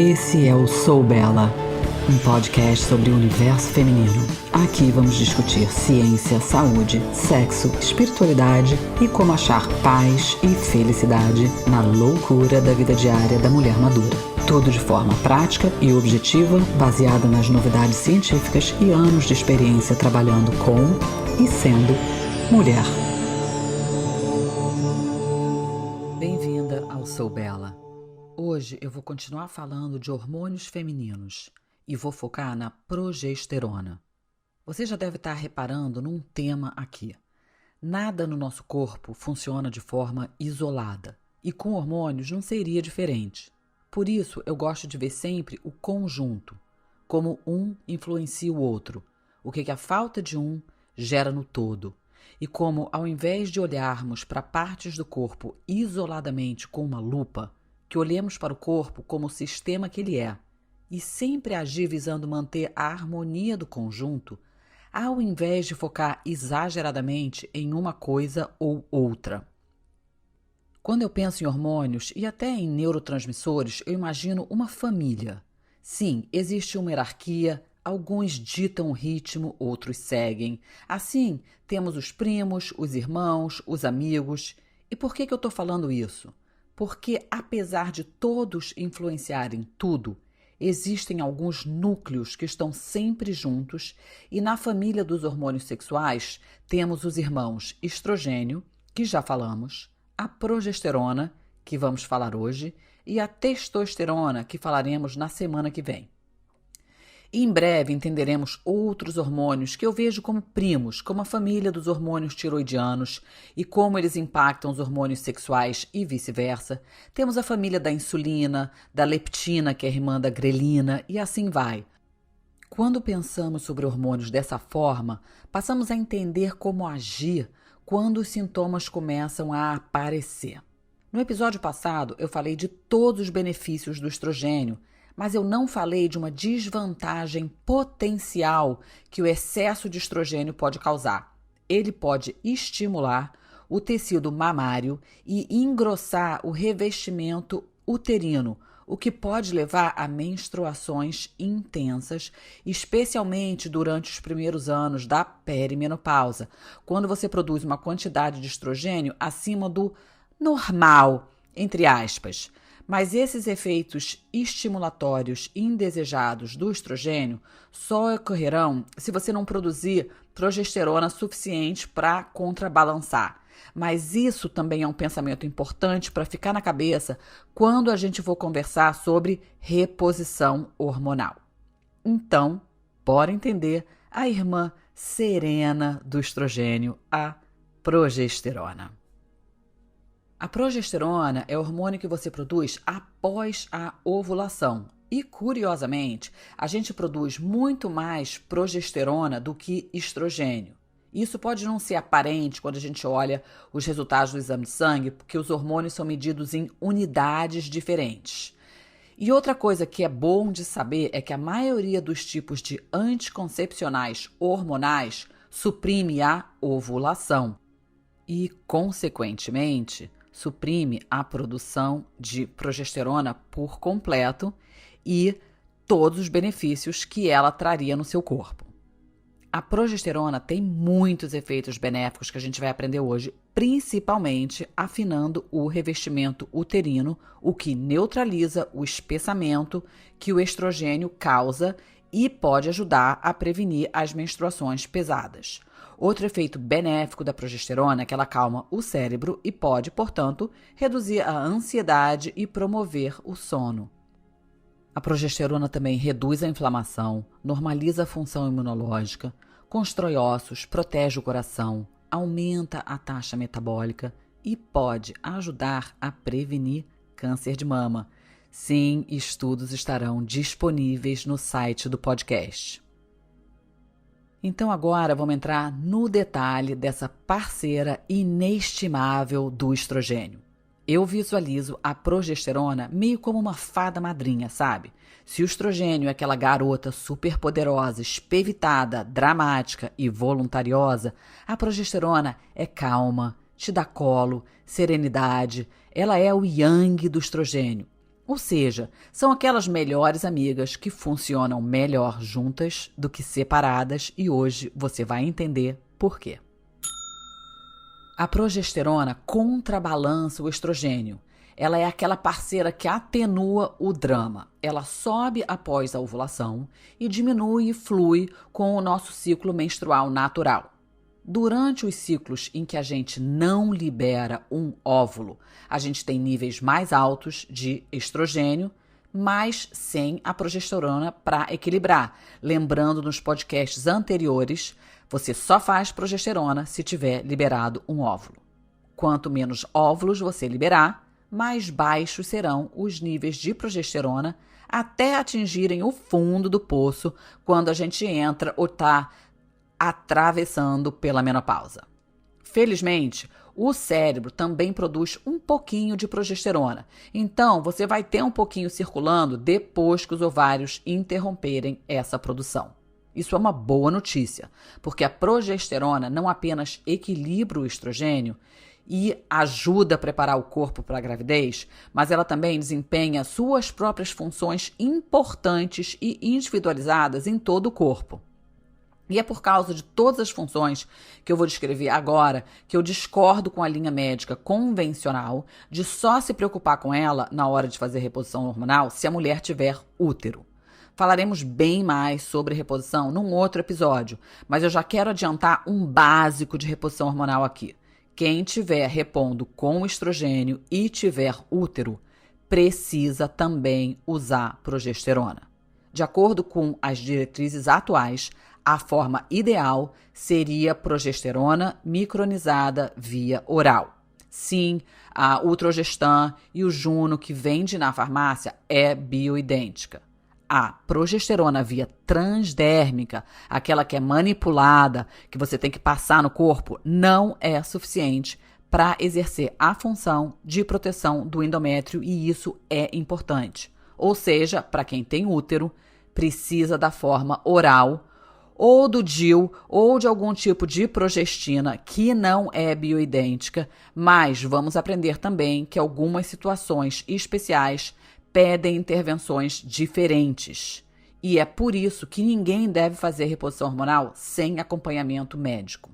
Esse é o Sou Bela, um podcast sobre o universo feminino. Aqui vamos discutir ciência, saúde, sexo, espiritualidade e como achar paz e felicidade na loucura da vida diária da mulher madura. Tudo de forma prática e objetiva, baseada nas novidades científicas e anos de experiência trabalhando com e sendo mulher. Bem-vinda ao Sou Bela. Hoje eu vou continuar falando de hormônios femininos e vou focar na progesterona. Você já deve estar reparando num tema aqui. Nada no nosso corpo funciona de forma isolada e com hormônios não seria diferente. Por isso eu gosto de ver sempre o conjunto, como um influencia o outro, o que a falta de um gera no todo. E como ao invés de olharmos para partes do corpo isoladamente com uma lupa, que olhemos para o corpo como o sistema que ele é e sempre agir visando manter a harmonia do conjunto, ao invés de focar exageradamente em uma coisa ou outra. Quando eu penso em hormônios e até em neurotransmissores, eu imagino uma família. Sim, existe uma hierarquia, alguns ditam o ritmo, outros seguem. Assim, temos os primos, os irmãos, os amigos. E por que eu estou falando isso? Porque, apesar de todos influenciarem tudo, existem alguns núcleos que estão sempre juntos e na família dos hormônios sexuais temos os irmãos estrogênio, que já falamos, a progesterona, que vamos falar hoje, e a testosterona, que falaremos na semana que vem. E em breve entenderemos outros hormônios que eu vejo como primos, como a família dos hormônios tiroidianos e como eles impactam os hormônios sexuais e vice-versa. Temos a família da insulina, da leptina, que é irmã da grelina, e assim vai. Quando pensamos sobre hormônios dessa forma, passamos a entender como agir quando os sintomas começam a aparecer. No episódio passado, eu falei de todos os benefícios do estrogênio, mas eu não falei de uma desvantagem potencial que o excesso de estrogênio pode causar. Ele pode estimular o tecido mamário e engrossar o revestimento uterino, o que pode levar a menstruações intensas, especialmente durante os primeiros anos da perimenopausa, quando você produz uma quantidade de estrogênio acima do normal, entre aspas. Mas esses efeitos estimulatórios indesejados do estrogênio só ocorrerão se você não produzir progesterona suficiente para contrabalançar. Mas isso também é um pensamento importante para ficar na cabeça quando a gente for conversar sobre reposição hormonal. Então, bora entender a irmã serena do estrogênio, a progesterona. A progesterona é o hormônio que você produz após a ovulação. E, curiosamente, a gente produz muito mais progesterona do que estrogênio. Isso pode não ser aparente quando a gente olha os resultados do exame de sangue, porque os hormônios são medidos em unidades diferentes. E outra coisa que é bom de saber é que a maioria dos tipos de anticoncepcionais hormonais suprime a ovulação e, consequentemente, suprime a produção de progesterona por completo e todos os benefícios que ela traria no seu corpo. A progesterona tem muitos efeitos benéficos que a gente vai aprender hoje, principalmente afinando o revestimento uterino, o que neutraliza o espessamento que o estrogênio causa e pode ajudar a prevenir as menstruações pesadas. Outro efeito benéfico da progesterona é que ela acalma o cérebro e pode, portanto, reduzir a ansiedade e promover o sono. A progesterona também reduz a inflamação, normaliza a função imunológica, constrói ossos, protege o coração, aumenta a taxa metabólica e pode ajudar a prevenir câncer de mama. Sim, estudos estarão disponíveis no site do podcast. Então agora vamos entrar no detalhe dessa parceira inestimável do estrogênio. Eu visualizo a progesterona meio como uma fada madrinha, sabe? Se o estrogênio é aquela garota superpoderosa, espevitada, dramática e voluntariosa, a progesterona é calma, te dá colo, serenidade. Ela é o yang do estrogênio. Ou seja, são aquelas melhores amigas que funcionam melhor juntas do que separadas e hoje você vai entender por quê. A progesterona contrabalança o estrogênio. Ela é aquela parceira que atenua o drama. Ela sobe após a ovulação e diminui e flui com o nosso ciclo menstrual natural. Durante os ciclos em que a gente não libera um óvulo, a gente tem níveis mais altos de estrogênio, mas sem a progesterona para equilibrar. Lembrando nos podcasts anteriores, você só faz progesterona se tiver liberado um óvulo. Quanto menos óvulos você liberar, mais baixos serão os níveis de progesterona até atingirem o fundo do poço quando a gente entra ou está atravessando pela menopausa. Felizmente, o cérebro também produz um pouquinho de progesterona. Então, você vai ter um pouquinho circulando depois que os ovários interromperem essa produção. Isso é uma boa notícia, porque a progesterona não apenas equilibra o estrogênio e ajuda a preparar o corpo para a gravidez, mas ela também desempenha suas próprias funções importantes e individualizadas em todo o corpo. E é por causa de todas as funções que eu vou descrever agora que eu discordo com a linha médica convencional de só se preocupar com ela na hora de fazer reposição hormonal se a mulher tiver útero. Falaremos bem mais sobre reposição num outro episódio, mas eu já quero adiantar um básico de reposição hormonal aqui. Quem estiver repondo com estrogênio e tiver útero, precisa também usar progesterona. De acordo com as diretrizes atuais, a forma ideal seria progesterona micronizada via oral. Sim, a Utrogestan e o Juno que vende na farmácia é bioidêntica. A progesterona via transdérmica, aquela que é manipulada, que você tem que passar no corpo, não é suficiente para exercer a função de proteção do endométrio e isso é importante. Ou seja, para quem tem útero, precisa da forma oral ou do DIU ou de algum tipo de progestina que não é bioidêntica, mas vamos aprender também que algumas situações especiais pedem intervenções diferentes. E é por isso que ninguém deve fazer reposição hormonal sem acompanhamento médico.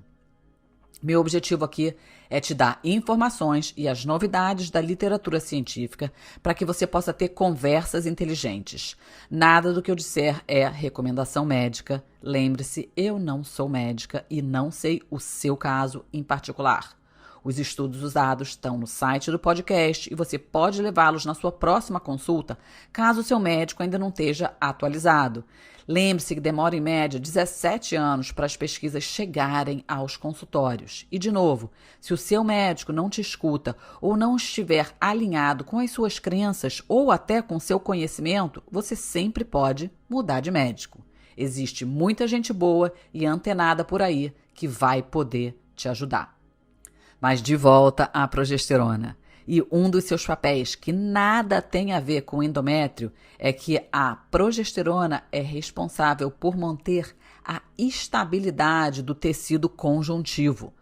Meu objetivo aqui é te dar informações e as novidades da literatura científica para que você possa ter conversas inteligentes. Nada do que eu disser é recomendação médica. Lembre-se, eu não sou médica e não sei o seu caso em particular. Os estudos usados estão no site do podcast e você pode levá-los na sua próxima consulta, caso o seu médico ainda não esteja atualizado. Lembre-se que demora em média 17 anos para as pesquisas chegarem aos consultórios. E, de novo, se o seu médico não te escuta ou não estiver alinhado com as suas crenças ou até com seu conhecimento, você sempre pode mudar de médico. Existe muita gente boa e antenada por aí que vai poder te ajudar. Mas de volta à progesterona. E um dos seus papéis que nada tem a ver com endométrio é que a progesterona é responsável por manter a estabilidade do tecido conjuntivo.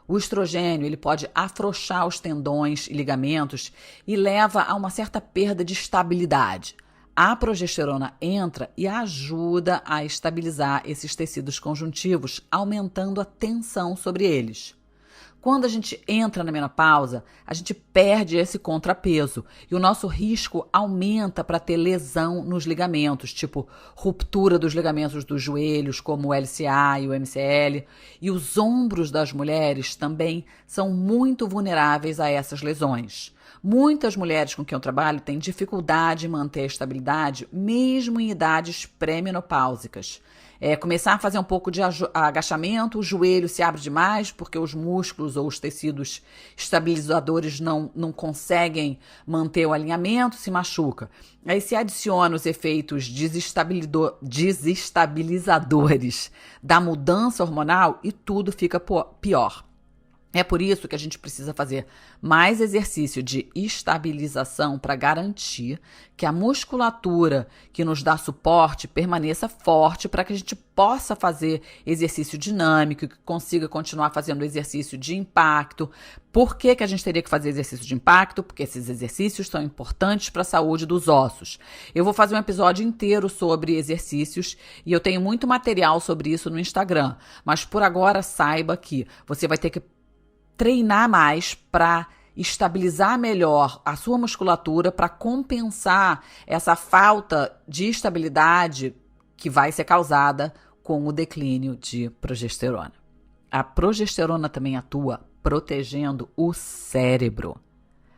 O estrogênio ele pode afrouxar os tendões e ligamentos e leva a uma certa perda de estabilidade. A progesterona entra e ajuda a estabilizar esses tecidos conjuntivos, aumentando a tensão sobre eles. Quando a gente entra na menopausa, a gente perde esse contrapeso e o nosso risco aumenta para ter lesão nos ligamentos, tipo ruptura dos ligamentos dos joelhos, como o LCA e o MCL. E os ombros das mulheres também são muito vulneráveis a essas lesões. Muitas mulheres com quem eu trabalho têm dificuldade em manter a estabilidade, mesmo em idades pré-menopáusicas. Começar a fazer um pouco de agachamento, o joelho se abre demais porque os músculos ou os tecidos estabilizadores não conseguem manter o alinhamento, se machuca. Aí se adiciona os efeitos desestabilizadores da mudança hormonal e tudo fica pior. É por isso que a gente precisa fazer mais exercício de estabilização para garantir que a musculatura que nos dá suporte permaneça forte para que a gente possa fazer exercício dinâmico e que consiga continuar fazendo exercício de impacto. Por que a gente teria que fazer exercício de impacto? Porque esses exercícios são importantes para a saúde dos ossos. Eu vou fazer um episódio inteiro sobre exercícios e eu tenho muito material sobre isso no Instagram. Mas por agora saiba que você vai ter que treinar mais para estabilizar melhor a sua musculatura, para compensar essa falta de estabilidade que vai ser causada com o declínio de progesterona. A progesterona também atua protegendo o cérebro.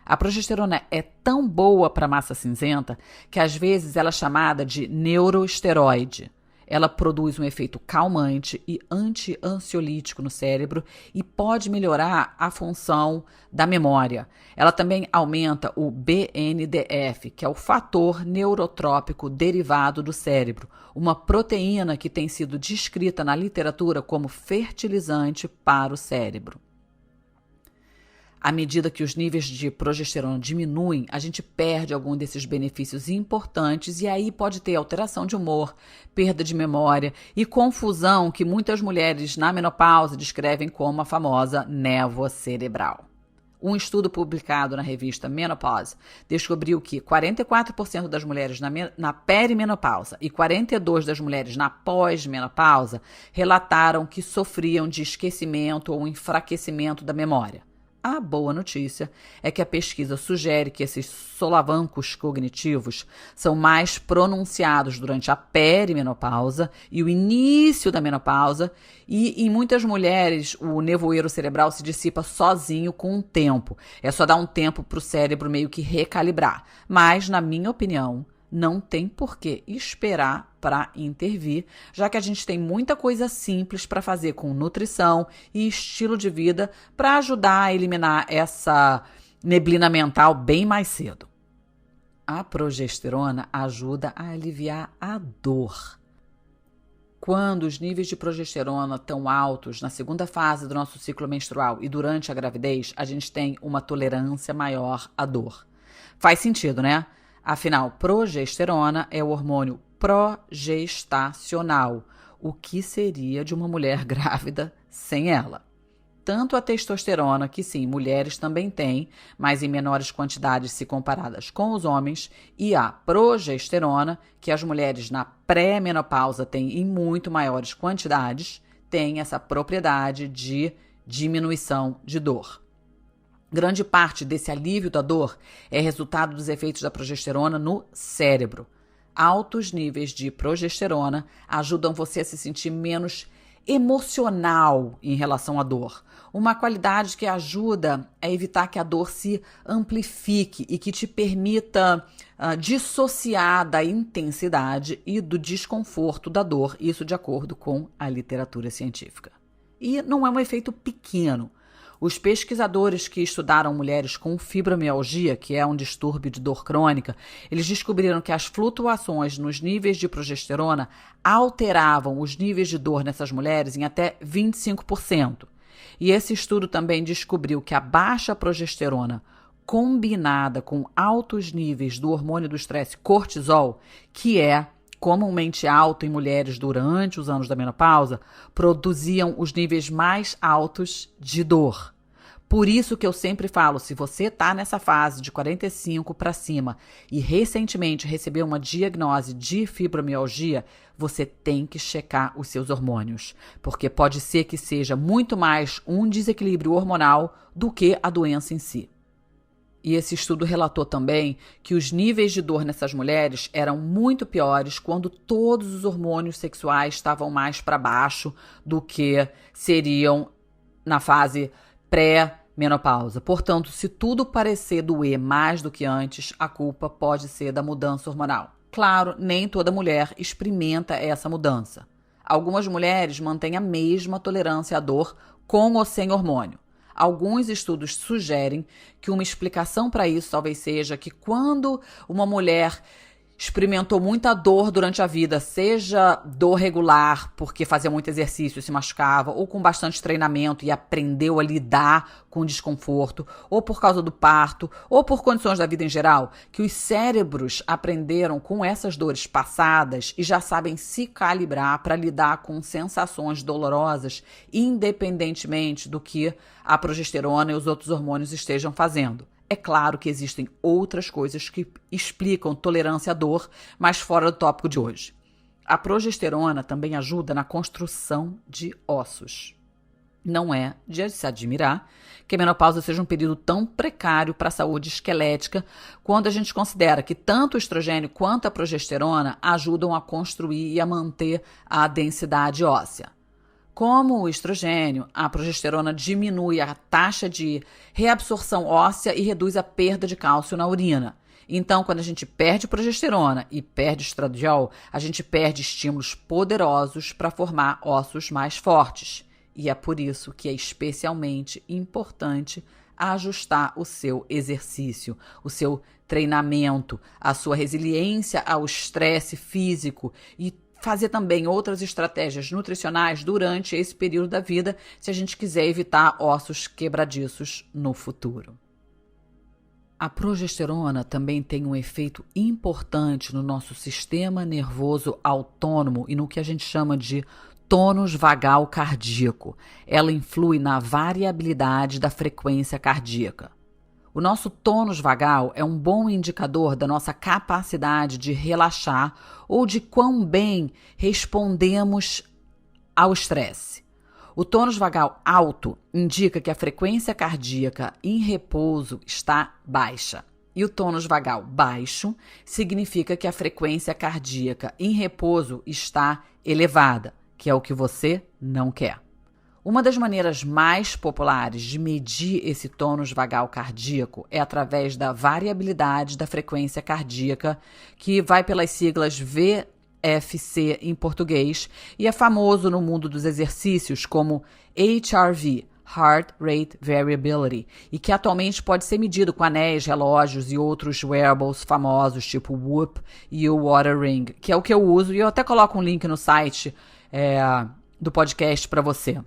A progesterona é tão boa para a massa cinzenta que às vezes ela é chamada de neuroesteroide. Ela produz um efeito calmante e anti-ansiolítico no cérebro e pode melhorar a função da memória. Ela também aumenta o BNDF, que é o fator neurotrópico derivado do cérebro, uma proteína que tem sido descrita na literatura como fertilizante para o cérebro. À medida que os níveis de progesterona diminuem, a gente perde algum desses benefícios importantes e aí pode ter alteração de humor, perda de memória e confusão que muitas mulheres na menopausa descrevem como a famosa névoa cerebral. Um estudo publicado na revista Menopause descobriu que 44% das mulheres na perimenopausa e 42% das mulheres na pós-menopausa relataram que sofriam de esquecimento ou enfraquecimento da memória. A boa notícia é que a pesquisa sugere que esses solavancos cognitivos são mais pronunciados durante a perimenopausa e o início da menopausa, e em muitas mulheres o nevoeiro cerebral se dissipa sozinho com o tempo. É só dar um tempo para o cérebro meio que recalibrar. Mas, na minha opinião, não tem por que esperar para intervir, já que a gente tem muita coisa simples para fazer com nutrição e estilo de vida para ajudar a eliminar essa neblina mental bem mais cedo. A progesterona ajuda a aliviar a dor. Quando os níveis de progesterona estão altos na segunda fase do nosso ciclo menstrual e durante a gravidez, a gente tem uma tolerância maior à dor. Faz sentido, né? Afinal, progesterona é o hormônio progestacional. O que seria de uma mulher grávida sem ela? Tanto a testosterona, que sim, mulheres também têm, mas em menores quantidades se comparadas com os homens, e a progesterona, que as mulheres na pré-menopausa têm em muito maiores quantidades, tem essa propriedade de diminuição de dor. Grande parte desse alívio da dor é resultado dos efeitos da progesterona no cérebro. Altos níveis de progesterona ajudam você a se sentir menos emocional em relação à dor. Uma qualidade que ajuda a evitar que a dor se amplifique e que te permita dissociar da intensidade e do desconforto da dor, isso de acordo com a literatura científica. E não é um efeito pequeno. Os pesquisadores que estudaram mulheres com fibromialgia, que é um distúrbio de dor crônica, eles descobriram que as flutuações nos níveis de progesterona alteravam os níveis de dor nessas mulheres em até 25%. E esse estudo também descobriu que a baixa progesterona, combinada com altos níveis do hormônio do estresse cortisol, que é comumente alto em mulheres durante os anos da menopausa, produziam os níveis mais altos de dor. Por isso que eu sempre falo, se você está nessa fase de 45 para cima e recentemente recebeu uma diagnose de fibromialgia, você tem que checar os seus hormônios, porque pode ser que seja muito mais um desequilíbrio hormonal do que a doença em si. E esse estudo relatou também que os níveis de dor nessas mulheres eram muito piores quando todos os hormônios sexuais estavam mais para baixo do que seriam na fase pré-menopausa. Portanto, se tudo parecer doer mais do que antes, a culpa pode ser da mudança hormonal. Claro, nem toda mulher experimenta essa mudança. Algumas mulheres mantêm a mesma tolerância à dor com ou sem hormônio. Alguns estudos sugerem que uma explicação para isso talvez seja que quando uma mulher experimentou muita dor durante a vida, seja dor regular, porque fazia muito exercício e se machucava, ou com bastante treinamento e aprendeu a lidar com o desconforto, ou por causa do parto, ou por condições da vida em geral, que os cérebros aprenderam com essas dores passadas e já sabem se calibrar para lidar com sensações dolorosas, independentemente do que a progesterona e os outros hormônios estejam fazendo. É claro que existem outras coisas que explicam tolerância à dor, mas fora do tópico de hoje. A progesterona também ajuda na construção de ossos. Não é de se admirar que a menopausa seja um período tão precário para a saúde esquelética quando a gente considera que tanto o estrogênio quanto a progesterona ajudam a construir e a manter a densidade óssea. Como o estrogênio, a progesterona diminui a taxa de reabsorção óssea e reduz a perda de cálcio na urina. Então, quando a gente perde progesterona e perde estradiol, a gente perde estímulos poderosos para formar ossos mais fortes. E é por isso que é especialmente importante ajustar o seu exercício, o seu treinamento, a sua resiliência ao estresse físico e fazer também outras estratégias nutricionais durante esse período da vida, se a gente quiser evitar ossos quebradiços no futuro. A progesterona também tem um efeito importante no nosso sistema nervoso autônomo e no que a gente chama de tônus vagal cardíaco. Ela influi na variabilidade da frequência cardíaca. O nosso tônus vagal é um bom indicador da nossa capacidade de relaxar ou de quão bem respondemos ao estresse. O tônus vagal alto indica que a frequência cardíaca em repouso está baixa. E o tônus vagal baixo significa que a frequência cardíaca em repouso está elevada, que é o que você não quer. Uma das maneiras mais populares de medir esse tônus vagal cardíaco é através da variabilidade da frequência cardíaca, que vai pelas siglas VFC em português e é famoso no mundo dos exercícios como HRV, Heart Rate Variability, e que atualmente pode ser medido com anéis, relógios e outros wearables famosos, tipo o Whoop e o Oura Ring, que é o que eu uso, e eu até coloco um link no site do podcast para você.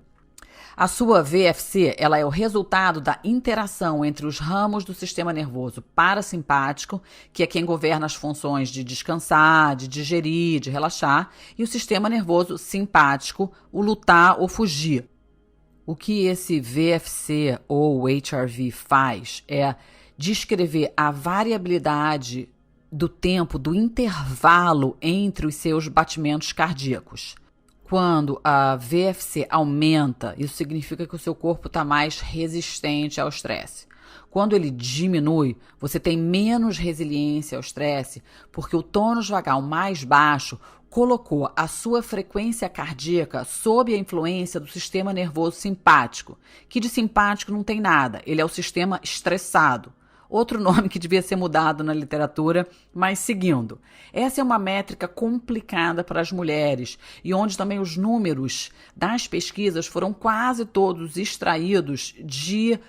A sua VFC, ela é o resultado da interação entre os ramos do sistema nervoso parasimpático, que é quem governa as funções de descansar, de digerir, de relaxar, e o sistema nervoso simpático, o lutar ou fugir. O que esse VFC ou HRV faz é descrever a variabilidade do tempo, do intervalo entre os seus batimentos cardíacos. Quando a VFC aumenta, isso significa que o seu corpo está mais resistente ao estresse. Quando ele diminui, você tem menos resiliência ao estresse, porque o tônus vagal mais baixo colocou a sua frequência cardíaca sob a influência do sistema nervoso simpático, que de simpático não tem nada, ele é o sistema estressado. Outro nome que devia ser mudado na literatura, mas seguindo. Essa é uma métrica complicada para as mulheres e onde também os números das pesquisas foram quase todos extraídos de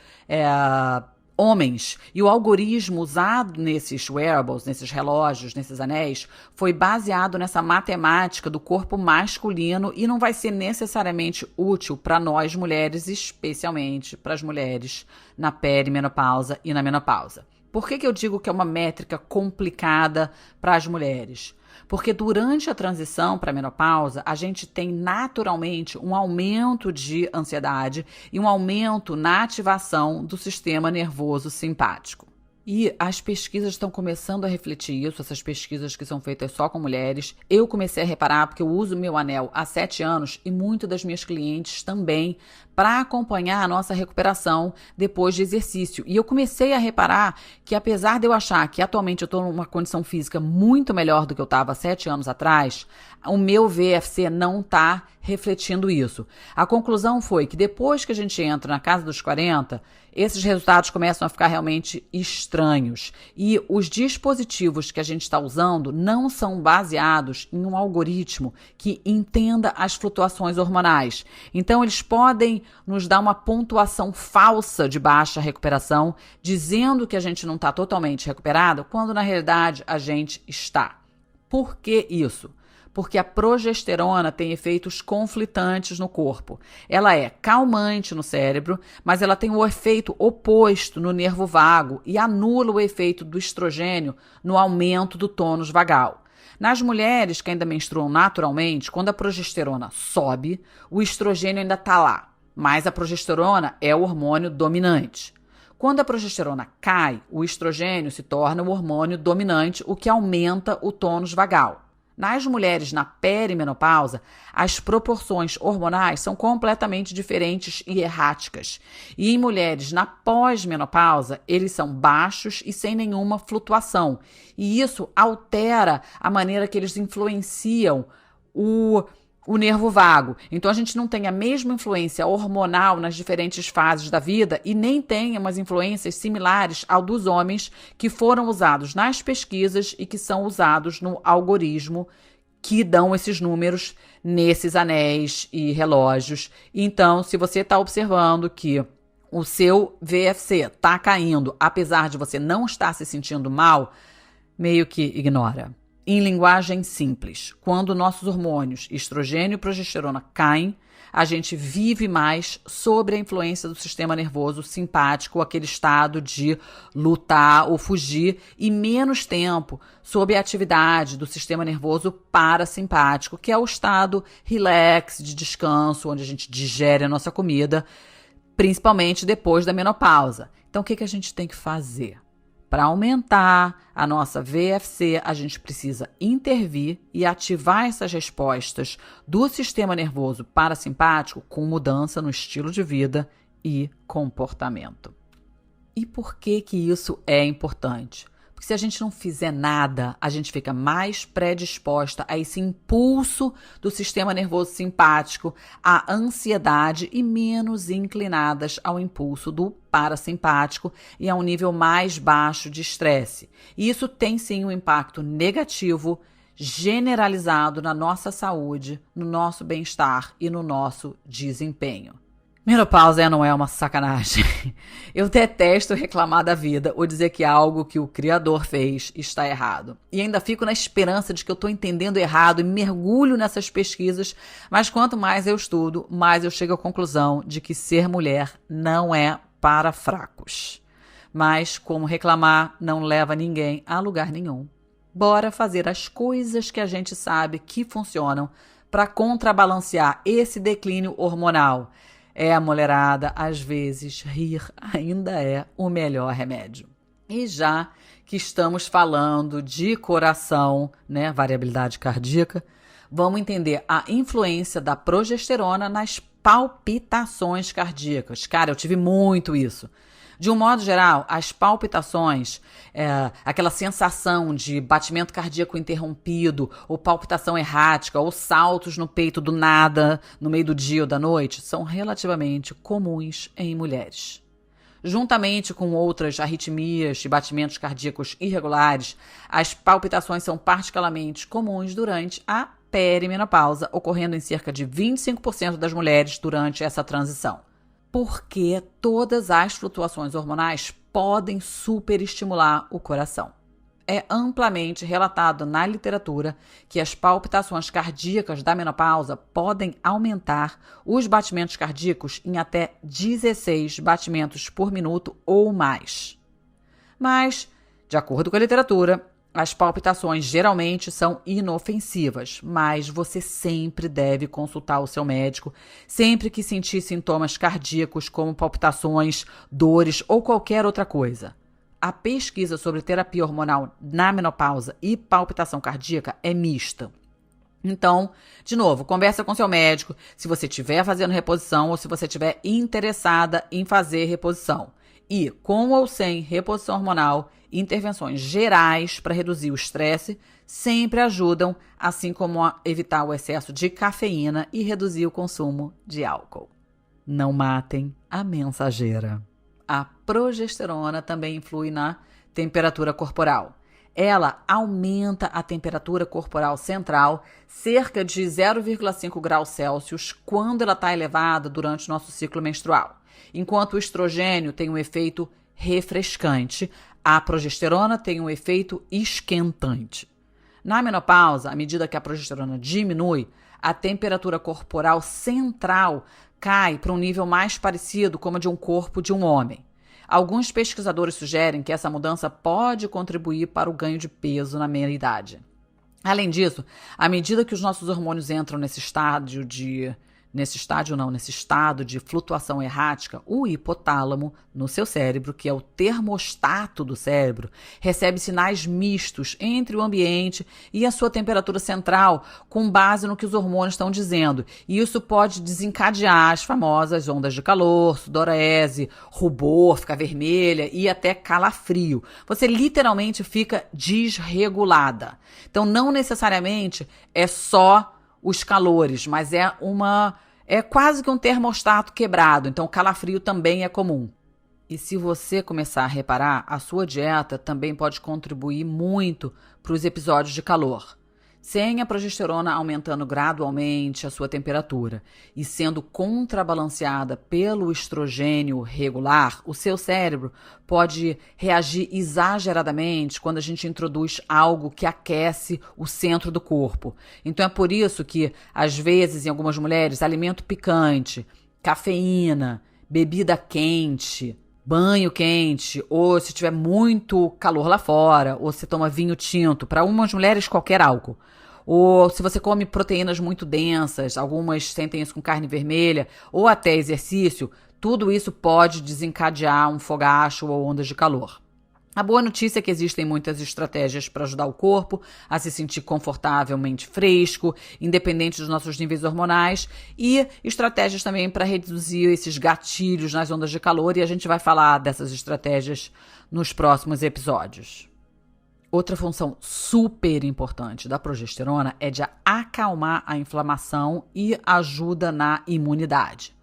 homens. E o algoritmo usado nesses wearables, nesses relógios, nesses anéis, foi baseado nessa matemática do corpo masculino e não vai ser necessariamente útil para nós mulheres, especialmente para as mulheres na perimenopausa e na menopausa. Por que eu digo que é uma métrica complicada para as mulheres? Porque durante a transição para a menopausa, a gente tem naturalmente um aumento de ansiedade e um aumento na ativação do sistema nervoso simpático. E as pesquisas estão começando a refletir isso, essas pesquisas que são feitas só com mulheres. Eu comecei a reparar porque eu uso meu anel há 7 anos e muitas das minhas clientes também, para acompanhar a nossa recuperação depois de exercício. E eu comecei a reparar que apesar de eu achar que atualmente eu estou numa condição física muito melhor do que eu estava há 7 anos atrás, o meu VFC não está refletindo isso. A conclusão foi que depois que a gente entra na casa dos 40, esses resultados começam a ficar realmente estranhos. E os dispositivos que a gente está usando não são baseados em um algoritmo que entenda as flutuações hormonais. Então, eles podem nos dar uma pontuação falsa de baixa recuperação, dizendo que a gente não está totalmente recuperado, quando na realidade a gente está. Por que isso? Porque a progesterona tem efeitos conflitantes no corpo. Ela é calmante no cérebro, mas ela tem o efeito oposto no nervo vago e anula o efeito do estrogênio no aumento do tônus vagal. Nas mulheres que ainda menstruam naturalmente, quando a progesterona sobe, o estrogênio ainda está lá, mas a progesterona é o hormônio dominante. Quando a progesterona cai, o estrogênio se torna o hormônio dominante, o que aumenta o tônus vagal. Nas mulheres na perimenopausa, as proporções hormonais são completamente diferentes e erráticas. E em mulheres na pós-menopausa, eles são baixos e sem nenhuma flutuação. E isso altera a maneira que eles influenciam o nervo vago. Então a gente não tem a mesma influência hormonal nas diferentes fases da vida e nem tem umas influências similares ao dos homens que foram usados nas pesquisas e que são usados no algoritmo que dão esses números nesses anéis e relógios. Então, se você está observando que o seu VFC está caindo, apesar de você não estar se sentindo mal, meio que ignora. Em linguagem simples, quando nossos hormônios estrogênio e progesterona caem, a gente vive mais sob a influência do sistema nervoso simpático, aquele estado de lutar ou fugir, e menos tempo sob a atividade do sistema nervoso parasimpático, que é o estado relax, de descanso, onde a gente digere a nossa comida, principalmente depois da menopausa. Então, o que a gente tem que fazer? Para aumentar a nossa VFC, a gente precisa intervir e ativar essas respostas do sistema nervoso parasimpático com mudança no estilo de vida e comportamento. E por que isso é importante? Porque se a gente não fizer nada, a gente fica mais predisposta a esse impulso do sistema nervoso simpático, à ansiedade e menos inclinadas ao impulso do parasimpático e a um nível mais baixo de estresse. E isso tem sim um impacto negativo generalizado na nossa saúde, no nosso bem-estar e no nosso desempenho. Menopausa não é uma sacanagem. Eu detesto reclamar da vida ou dizer que algo que o Criador fez está errado. E ainda fico na esperança de que eu estou entendendo errado e mergulho nessas pesquisas, mas quanto mais eu estudo, mais eu chego à conclusão de que ser mulher não é para fracos. Mas como reclamar não leva ninguém a lugar nenhum. Bora fazer as coisas que a gente sabe que funcionam para contrabalancear esse declínio hormonal. Mulherada, às vezes rir ainda é o melhor remédio. E já que estamos falando de coração, né, variabilidade cardíaca, vamos entender a influência da progesterona nas palpitações cardíacas. Cara, eu tive muito isso. De um modo geral, as palpitações, aquela sensação de batimento cardíaco interrompido, ou palpitação errática, ou saltos no peito do nada, no meio do dia ou da noite, são relativamente comuns em mulheres. Juntamente com outras arritmias e batimentos cardíacos irregulares, as palpitações são particularmente comuns durante a perimenopausa, ocorrendo em cerca de 25% das mulheres durante essa transição. Porque todas as flutuações hormonais podem superestimular o coração. É amplamente relatado na literatura que as palpitações cardíacas da menopausa podem aumentar os batimentos cardíacos em até 16 batimentos por minuto ou mais. Mas, de acordo com a literatura, as palpitações geralmente são inofensivas, mas você sempre deve consultar o seu médico sempre que sentir sintomas cardíacos como palpitações, dores ou qualquer outra coisa. A pesquisa sobre terapia hormonal na menopausa e palpitação cardíaca é mista. Então, de novo, conversa com seu médico se você estiver fazendo reposição ou se você estiver interessada em fazer reposição. E, com ou sem reposição hormonal, intervenções gerais para reduzir o estresse sempre ajudam, assim como a evitar o excesso de cafeína e reduzir o consumo de álcool. Não matem a mensageira. A progesterona também influi na temperatura corporal. Ela aumenta a temperatura corporal central cerca de 0,5 graus Celsius quando ela está elevada durante o nosso ciclo menstrual. Enquanto o estrogênio tem um efeito refrescante, a progesterona tem um efeito esquentante. Na menopausa, à medida que a progesterona diminui, a temperatura corporal central cai para um nível mais parecido com a de um corpo de um homem. Alguns pesquisadores sugerem que essa mudança pode contribuir para o ganho de peso na meia-idade. Além disso, à medida que os nossos hormônios entram nesse estado de flutuação errática, o hipotálamo no seu cérebro, que é o termostato do cérebro, recebe sinais mistos entre o ambiente e a sua temperatura central, com base no que os hormônios estão dizendo. E isso pode desencadear as famosas ondas de calor, sudorese, rubor, ficar vermelha e até calafrio. Você literalmente fica desregulada. Então, não necessariamente é só os calores, mas é quase que um termostato quebrado, então calafrio também é comum. E se você começar a reparar, a sua dieta também pode contribuir muito para os episódios de calor. Sem a progesterona aumentando gradualmente a sua temperatura e sendo contrabalanceada pelo estrogênio regular, o seu cérebro pode reagir exageradamente quando a gente introduz algo que aquece o centro do corpo. Então é por isso que, às vezes, em algumas mulheres, alimento picante, cafeína, bebida quente, banho quente, ou se tiver muito calor lá fora, ou se toma vinho tinto, para umas mulheres qualquer álcool. Ou se você come proteínas muito densas, algumas sentem isso com carne vermelha, ou até exercício, tudo isso pode desencadear um fogacho ou ondas de calor. A boa notícia é que existem muitas estratégias para ajudar o corpo a se sentir confortavelmente fresco, independente dos nossos níveis hormonais, e estratégias também para reduzir esses gatilhos nas ondas de calor, e a gente vai falar dessas estratégias nos próximos episódios. Outra função super importante da progesterona é de acalmar a inflamação e ajuda na imunidade.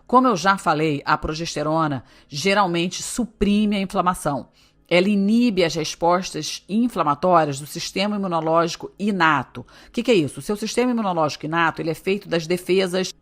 Como eu já falei, a progesterona geralmente suprime a inflamação. Ela inibe as respostas inflamatórias do sistema imunológico inato. O que é isso? O seu sistema imunológico inato ele é feito das defesas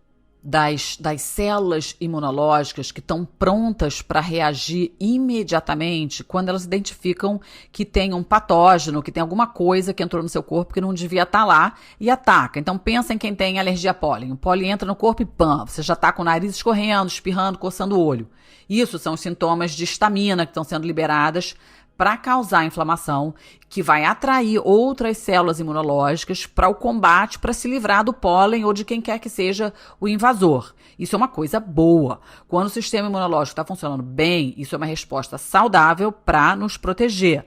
das células imunológicas que estão prontas para reagir imediatamente quando elas identificam que tem um patógeno, que tem alguma coisa que entrou no seu corpo que não devia estar lá e ataca. Então pensa em quem tem alergia a pólen. O pólen entra no corpo e pam, você já está com o nariz escorrendo, espirrando, coçando o olho. Isso são os sintomas de histamina que estão sendo liberadas para causar inflamação, que vai atrair outras células imunológicas para o combate, para se livrar do pólen ou de quem quer que seja o invasor. Isso é uma coisa boa. Quando o sistema imunológico está funcionando bem, isso é uma resposta saudável para nos proteger.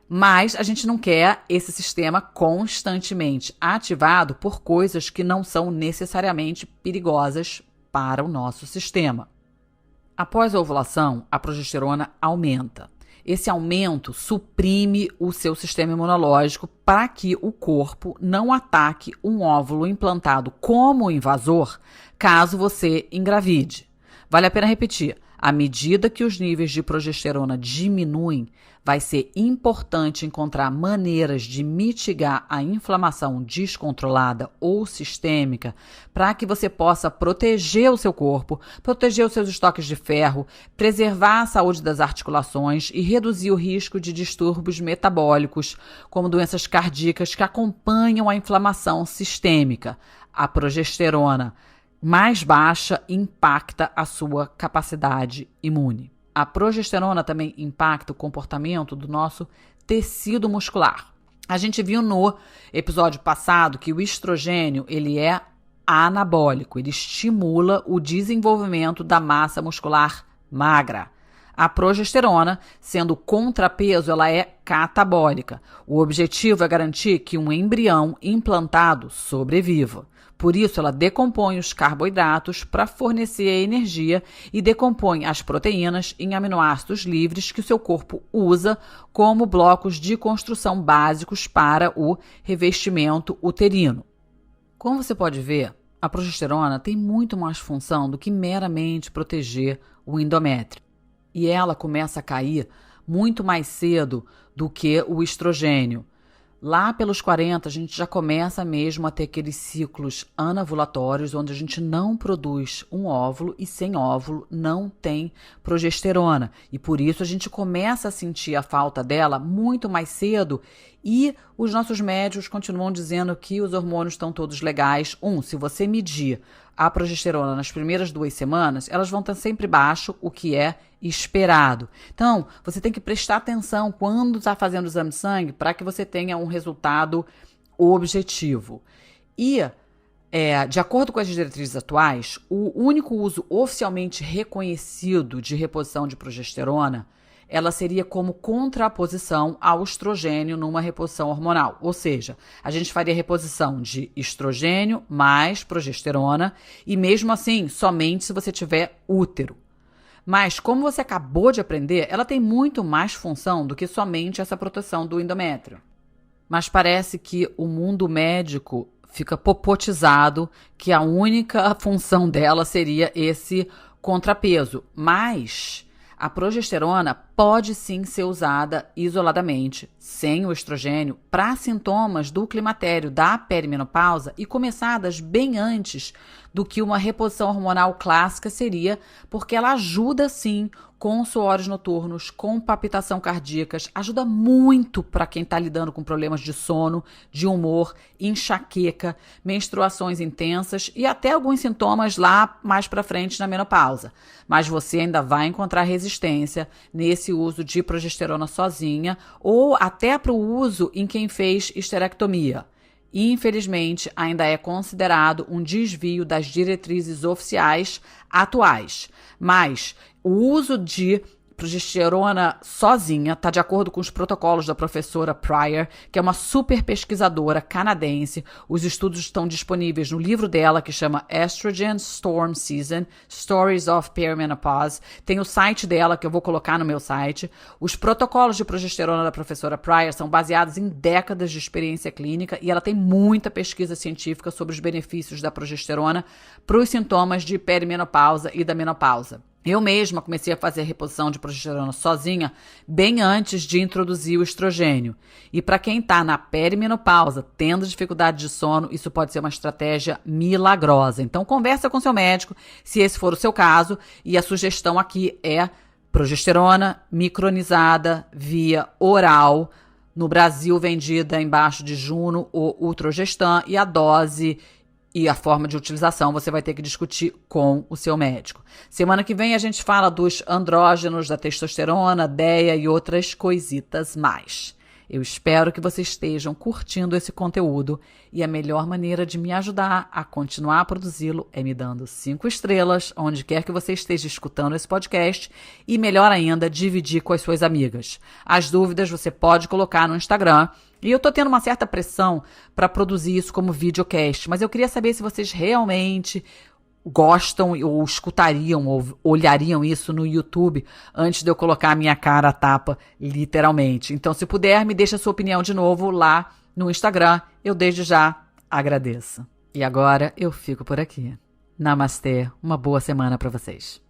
Mas a gente não quer esse sistema constantemente ativado por coisas que não são necessariamente perigosas para o nosso sistema. Após a ovulação, a progesterona aumenta. Esse aumento suprime o seu sistema imunológico para que o corpo não ataque um óvulo implantado como invasor caso você engravide. Vale a pena repetir. À medida que os níveis de progesterona diminuem, vai ser importante encontrar maneiras de mitigar a inflamação descontrolada ou sistêmica para que você possa proteger o seu corpo, proteger os seus estoques de ferro, preservar a saúde das articulações e reduzir o risco de distúrbios metabólicos, como doenças cardíacas que acompanham a inflamação sistêmica. A progesterona mais baixa impacta a sua capacidade imune. A progesterona também impacta o comportamento do nosso tecido muscular. A gente viu no episódio passado que o estrogênio ele é anabólico, ele estimula o desenvolvimento da massa muscular magra. A progesterona, sendo contrapeso, ela é catabólica. O objetivo é garantir que um embrião implantado sobreviva. Por isso, ela decompõe os carboidratos para fornecer a energia e decompõe as proteínas em aminoácidos livres que o seu corpo usa como blocos de construção básicos para o revestimento uterino. Como você pode ver, a progesterona tem muito mais função do que meramente proteger o endométrio. E ela começa a cair muito mais cedo do que o estrogênio. Lá pelos 40, a gente já começa mesmo a ter aqueles ciclos anovulatórios, onde a gente não produz um óvulo e sem óvulo não tem progesterona. E por isso a gente começa a sentir a falta dela muito mais cedo e os nossos médicos continuam dizendo que os hormônios estão todos legais. Se você medir a progesterona nas primeiras 2 semanas, elas vão estar sempre baixo, o que é esperado. Então, você tem que prestar atenção quando está fazendo o exame de sangue para que você tenha um resultado objetivo. E, de acordo com as diretrizes atuais, o único uso oficialmente reconhecido de reposição de progesterona, ela seria como contraposição ao estrogênio numa reposição hormonal. Ou seja, a gente faria reposição de estrogênio mais progesterona e mesmo assim, somente se você tiver útero. Mas, como você acabou de aprender, ela tem muito mais função do que somente essa proteção do endométrio. Mas parece que o mundo médico fica popotizado que a única função dela seria esse contrapeso. Mas a progesterona pode sim ser usada isoladamente, sem o estrogênio, para sintomas do climatério, da perimenopausa e começadas bem antes do que uma reposição hormonal clássica seria, porque ela ajuda sim com suores noturnos, com palpitação cardíacas, ajuda muito para quem está lidando com problemas de sono, de humor, enxaqueca, menstruações intensas e até alguns sintomas lá mais para frente na menopausa. Mas você ainda vai encontrar resistência nesse uso de progesterona sozinha ou até para o uso em quem fez histerectomia. Infelizmente, ainda é considerado um desvio das diretrizes oficiais atuais. Mas o uso de progesterona sozinha está de acordo com os protocolos da professora Pryor, que é uma super pesquisadora canadense. Os estudos estão disponíveis no livro dela, que chama Estrogen Storm Season, Stories of Perimenopause. Tem o site dela, que eu vou colocar no meu site. Os protocolos de progesterona da professora Pryor são baseados em décadas de experiência clínica e ela tem muita pesquisa científica sobre os benefícios da progesterona para os sintomas de perimenopausa e da menopausa. Eu mesma comecei a fazer a reposição de progesterona sozinha bem antes de introduzir o estrogênio. E para quem está na perimenopausa, tendo dificuldade de sono, isso pode ser uma estratégia milagrosa. Então conversa com seu médico, se esse for o seu caso, e a sugestão aqui é progesterona micronizada via oral, no Brasil vendida embaixo de Juno ou Ultrogestan, e a dose e a forma de utilização você vai ter que discutir com o seu médico. Semana que vem a gente fala dos andrógenos, da testosterona, DEA e outras coisitas mais. Eu espero que vocês estejam curtindo esse conteúdo e a melhor maneira de me ajudar a continuar a produzi-lo é me dando 5 estrelas, onde quer que você esteja escutando esse podcast e, melhor ainda, dividir com as suas amigas. As dúvidas você pode colocar no Instagram. E eu tô tendo uma certa pressão para produzir isso como videocast, mas eu queria saber se vocês realmente gostam ou escutariam ou olhariam isso no YouTube antes de eu colocar a minha cara à tapa, literalmente. Então, se puder, me deixa a sua opinião de novo lá no Instagram. Eu desde já agradeço. E agora eu fico por aqui. Namastê, uma boa semana para vocês.